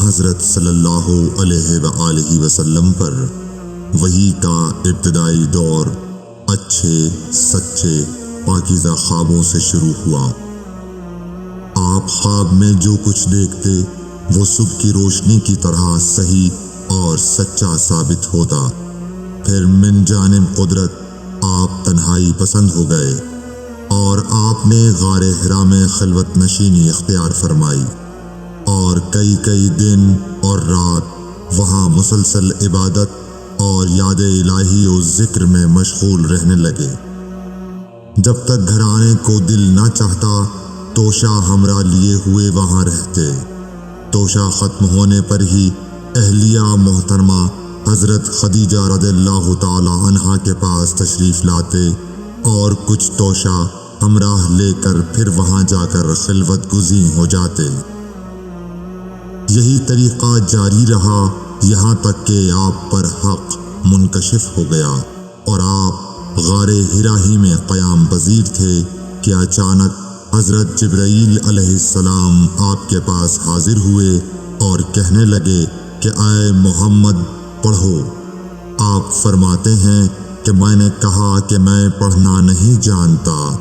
حضرت صلی اللہ علیہ وآلہ وسلم پر وحی کا ابتدائی دور اچھے سچے پاکیزہ خوابوں سے شروع ہوا۔ آپ خواب میں جو کچھ دیکھتے وہ صبح کی روشنی کی طرح صحیح اور سچا ثابت ہوتا۔ پھر من جانب قدرت آپ تنہائی پسند ہو گئے اور آپ نے غار حرا میں خلوت نشینی اختیار فرمائی اور کئی دن اور رات وہاں مسلسل عبادت اور یاد الہی و ذکر میں مشغول رہنے لگے۔ جب تک گھر آنے کو دل نہ چاہتا توشہ ہمراہ لیے ہوئے وہاں رہتے۔ توشہ ختم ہونے پر ہی اہلیہ محترمہ حضرت خدیجہ رضی اللہ تعالی عنہا کے پاس تشریف لاتے اور کچھ توشہ ہمراہ لے کر پھر وہاں جا کر خلوت گزین ہو جاتے۔ یہی طریقہ جاری رہا یہاں تک کہ آپ پر حق منکشف ہو گیا اور آپ غار حرا ہی میں قیام پذیر تھے کہ اچانک حضرت جبرائیل علیہ السلام آپ کے پاس حاضر ہوئے اور کہنے لگے کہ اے محمد پڑھو۔ آپ فرماتے ہیں کہ میں نے کہا کہ میں پڑھنا نہیں جانتا۔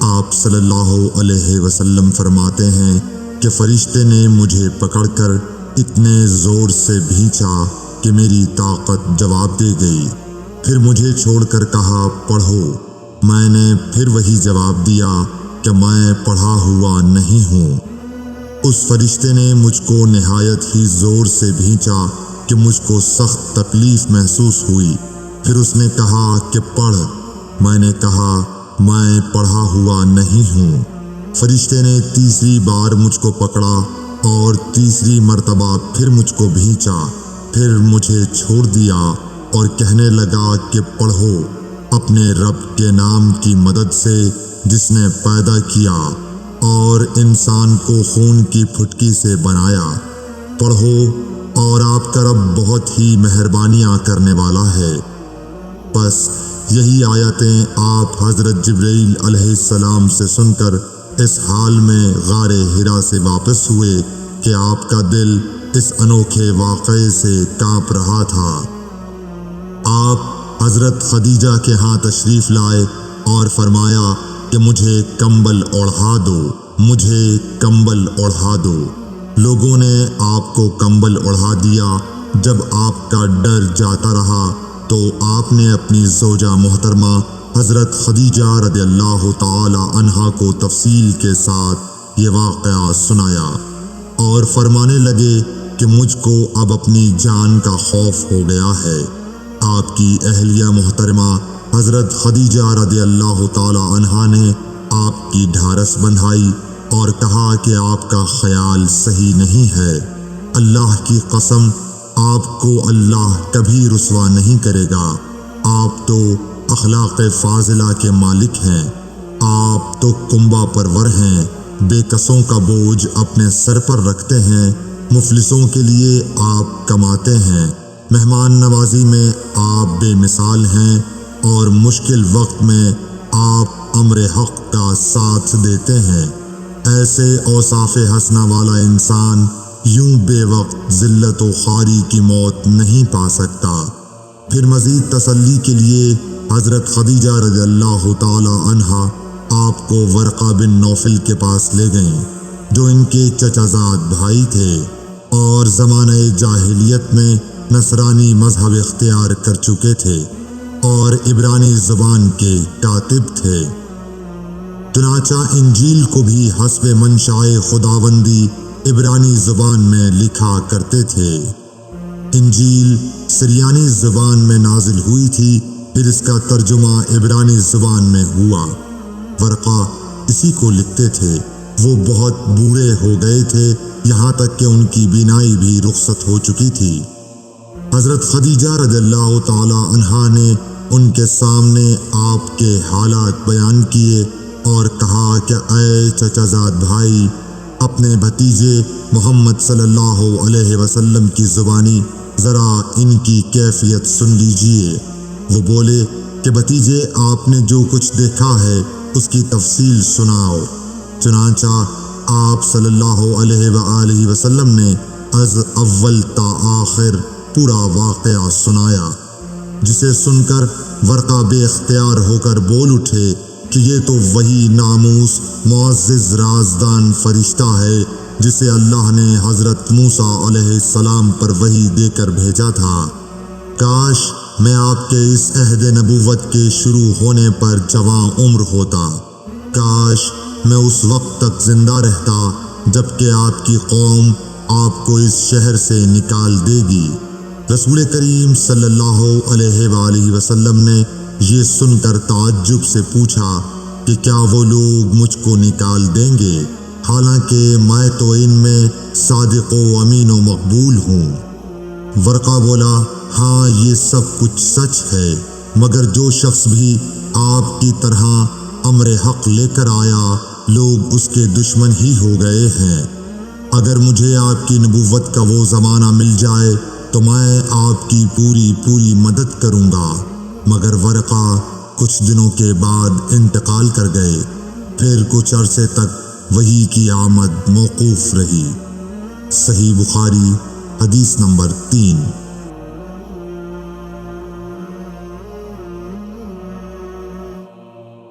آپ صلی اللہ علیہ وسلم فرماتے ہیں کہ فرشتے نے مجھے پکڑ کر اتنے زور سے بھینچا کہ میری طاقت جواب دے گئی۔ پھر مجھے چھوڑ کر کہا پڑھو۔ میں نے پھر وہی جواب دیا کہ میں پڑھا ہوا نہیں ہوں۔ اس فرشتے نے مجھ کو نہایت ہی زور سے بھینچا کہ مجھ کو سخت تکلیف محسوس ہوئی۔ پھر اس نے کہا کہ پڑھ۔ میں نے کہا میں پڑھا ہوا نہیں ہوں۔ فرشتے نے تیسری بار مجھ کو پکڑا اور تیسری مرتبہ پھر مجھ کو بھینچا۔ پھر مجھے چھوڑ دیا اور کہنے لگا کہ پڑھو اپنے رب کے نام کی مدد سے جس نے پیدا کیا اور انسان کو خون کی پھٹکی سے بنایا۔ پڑھو اور آپ کا رب بہت ہی مہربانیاں کرنے والا ہے۔ بس یہی آیتیں آپ حضرت جبرائیل علیہ السلام سے سن کر اس حال میں غار حرا سے واپس ہوئے کہ آپ کا دل اس انوکھے واقعے سے کانپ رہا تھا۔ آپ حضرت خدیجہ کے ہاں تشریف لائے اور فرمایا کہ مجھے کمبل اوڑھا دو، مجھے کمبل اوڑھا دو۔ لوگوں نے آپ کو کمبل اوڑھا دیا۔ جب آپ کا ڈر جاتا رہا تو آپ نے اپنی زوجہ محترمہ حضرت خدیجہ رضی اللہ تعالی عنہا کو تفصیل کے ساتھ یہ واقعہ سنایا اور فرمانے لگے کہ مجھ کو اب اپنی جان کا خوف ہو گیا ہے۔ آپ کی اہلیہ محترمہ حضرت خدیجہ رضی اللہ تعالی عنہا نے آپ کی ڈھارس بندھائی اور کہا کہ آپ کا خیال صحیح نہیں ہے۔ اللہ کی قسم آپ کو اللہ کبھی رسوا نہیں کرے گا۔ آپ تو اخلاق فاضلہ کے مالک ہیں۔ آپ تو کنبہ پرور ہیں، بے کسوں کا بوجھ اپنے سر پر رکھتے ہیں، مفلسوں کے لیے آپ کماتے ہیں، مہمان نوازی میں آپ بے مثال ہیں اور مشکل وقت میں آپ امر حق کا ساتھ دیتے ہیں۔ ایسے اوصاف حسنہ والا انسان یوں بے وقت ذلت و خواری کی موت نہیں پا سکتا۔ پھر مزید تسلی کے لیے حضرت خدیجہ رضی اللہ تعالی عنہا آپ کو ورقہ بن نوفل کے پاس لے گئیں جو ان کے چچا زاد بھائی تھے اور زمانہ جاہلیت میں نصرانی مذہب اختیار کر چکے تھے اور عبرانی زبان کے کاتب تھے۔ چنانچہ انجیل کو بھی حسب منشائے خداوندی عبرانی زبان میں لکھا کرتے تھے۔ انجیل سریانی زبان میں نازل ہوئی تھی، پھر اس کا ترجمہ عبرانی زبان میں ہوا۔ ورقہ اسی کو لکھتے تھے۔ وہ بہت بوڑھے ہو گئے تھے، یہاں تک کہ ان کی بینائی بھی رخصت ہو چکی تھی۔ حضرت خدیجہ رضی اللہ تعالی عنہا نے ان کے سامنے آپ کے حالات بیان کیے اور کہا کہ اے چچا زاد بھائی، اپنے بھتیجے محمد صلی اللہ علیہ وسلم کی زبانی ذرا ان کی کیفیت سن لیجئے۔ وہ بولے کہ بھتیجے آپ نے جو کچھ دیکھا ہے اس کی تفصیل سناؤ۔ چنانچہ آپ صلی اللہ علیہ وآلہ وسلم نے از اول تا آخر پورا واقعہ سنایا، جسے سن کر ورقہ بے اختیار ہو کر بول اٹھے کہ یہ تو وہی ناموس معزز رازدان فرشتہ ہے جسے اللہ نے حضرت موسیٰ علیہ السلام پر وحی دے کر بھیجا تھا۔ کاش میں آپ کے اس عہد نبوت کے شروع ہونے پر جواں عمر ہوتا، کاش میں اس وقت تک زندہ رہتا جب کہ آپ کی قوم آپ کو اس شہر سے نکال دے گی۔ رسول کریم صلی اللہ علیہ وآلہ وسلم نے یہ سن کر تعجب سے پوچھا کہ کیا وہ لوگ مجھ کو نکال دیں گے، حالانکہ میں تو ان میں صادق و امین و مقبول ہوں؟ ورقہ بولا، ہاں یہ سب کچھ سچ ہے، مگر جو شخص بھی آپ کی طرح امر حق لے کر آیا لوگ اس کے دشمن ہی ہو گئے ہیں۔ اگر مجھے آپ کی نبوت کا وہ زمانہ مل جائے تو میں آپ کی پوری مدد کروں گا، مگر ورقہ کچھ دنوں کے بعد انتقال کر گئے، پھر کچھ عرصے تک وحی کی آمد موقوف رہی۔ صحیح بخاری حدیث نمبر 3۔